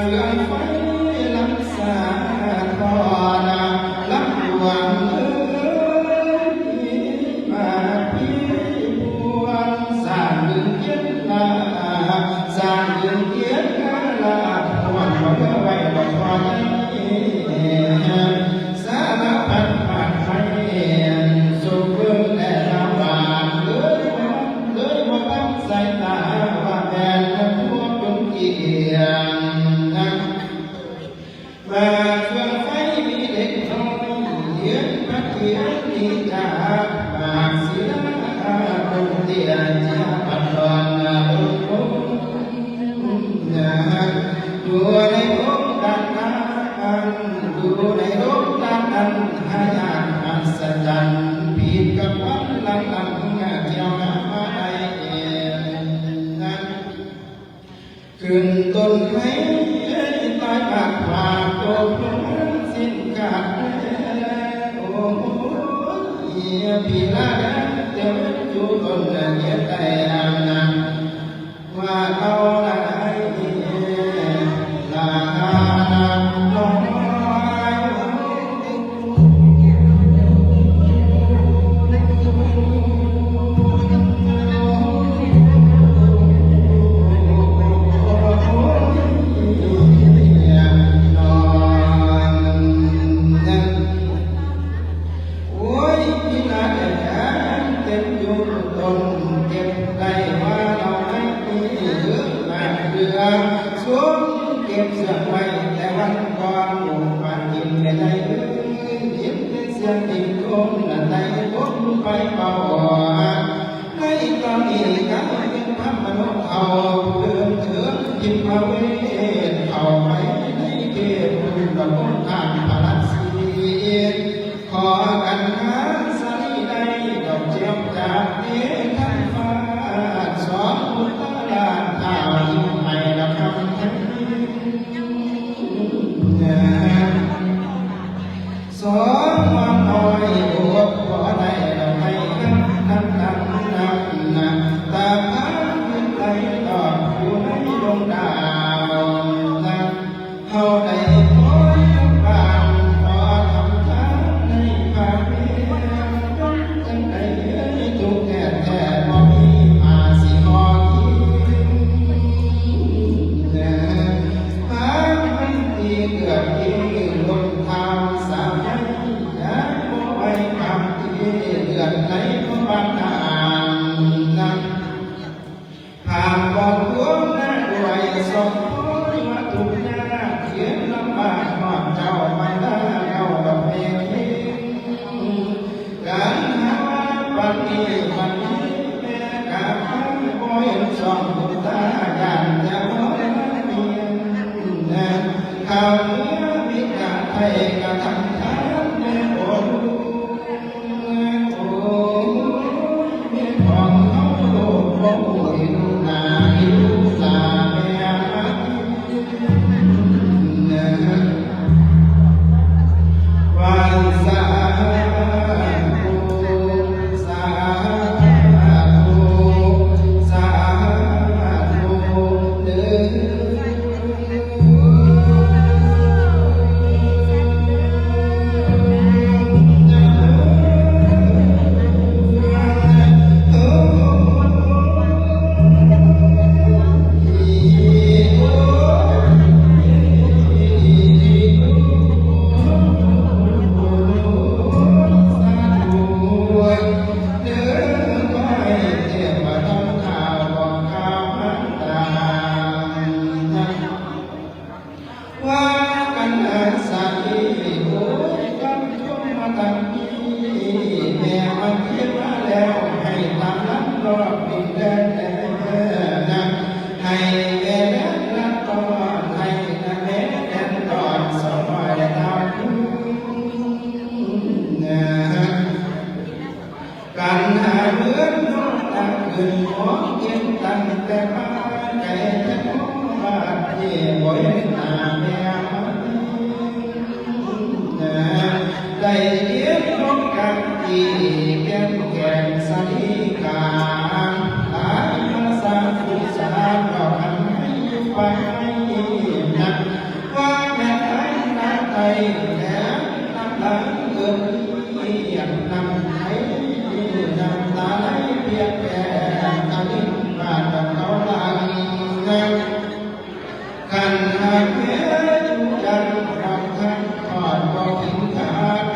เฟื่องไฟลักษาทอนาลักหวงมาพี่พวงสร้างดึงเย็นลาสร้างดึงเย็นลาหวังว่าจะไว้ดอกพอสารพัดผ่านไฟสุขเบื้องแต่ละบานเลยว่าตั้งใจตาว่าแม่พวกจงเกียงมาเฟื่องไฟมีเด็กน้อยเยือนมาเทียนนิจาบางศิลาคงเตียนเจ้าปัดตอนนาบุญอยู่ในโลกด้านนั้นอยู่ในโลกด้านนั้นหายากอัศจรรย์ผิดกับวันหลังเที่ยวหาได้เองขึ้นต้นไม้ใต้ปากผาตกลงสิ้นกาลโอ้พี่ลาเจ้าอยู่ต้นเกียรติแต่นั้นว่าเอาละลาน้อยเก็บเสื้อไว้แต่วันก่อนหมู่บ้านกินไม่ได้กินเสียงติดโอนนั่นได้พ้นไปเบาในตอนนี้กันเป็นพระมนุษย์เอาเดินเถื่อนกินมาเวทเอาไปในเขตคุณดอกทางพระรัศมีขอกันหาสายใดดอกเจียวจากเทท่านฟ้าสอนบุตรลาตายิ้มให้ละคำสองวันน้อยบวกบ่ได้เราไม่กันนั่งตาพันเป็นไหลตอดอยู่ในดวงดาวเฮาได้คอยบางพอทำทางในภาคเมียจังได้ทุกแท้บ่มีอาสิหอกินหามันดีเกิดที่ลงทางสามเดือนไหนก็บ้านทางนั้นผ่านบ่อนหลวงหน้าด้วยสมโพธิวัตถุญาเขียนลำบากหอดเจ้าไม่ได้เอาดอกเพลงการหาวันนี้แม่กาพันบ่เห็นสองบุตาอย่างจะน้อยเมียข่าวเมื่อมีการไทยกระทำทานแม่โอนการหาเพื่อนน้องตาขึ้นหอมเย็นตั้งแต่มาไก่จะมองมาเย่บ่อยหน้าแม่ได้เลี้ยงน้องกันที่แก้มแก้มสาลีกาหลายภาษาผู้สาวก็หันให้ไปนัก ากแม้ทุกจันทร์รำทันทอดบ่ทิ้งขาด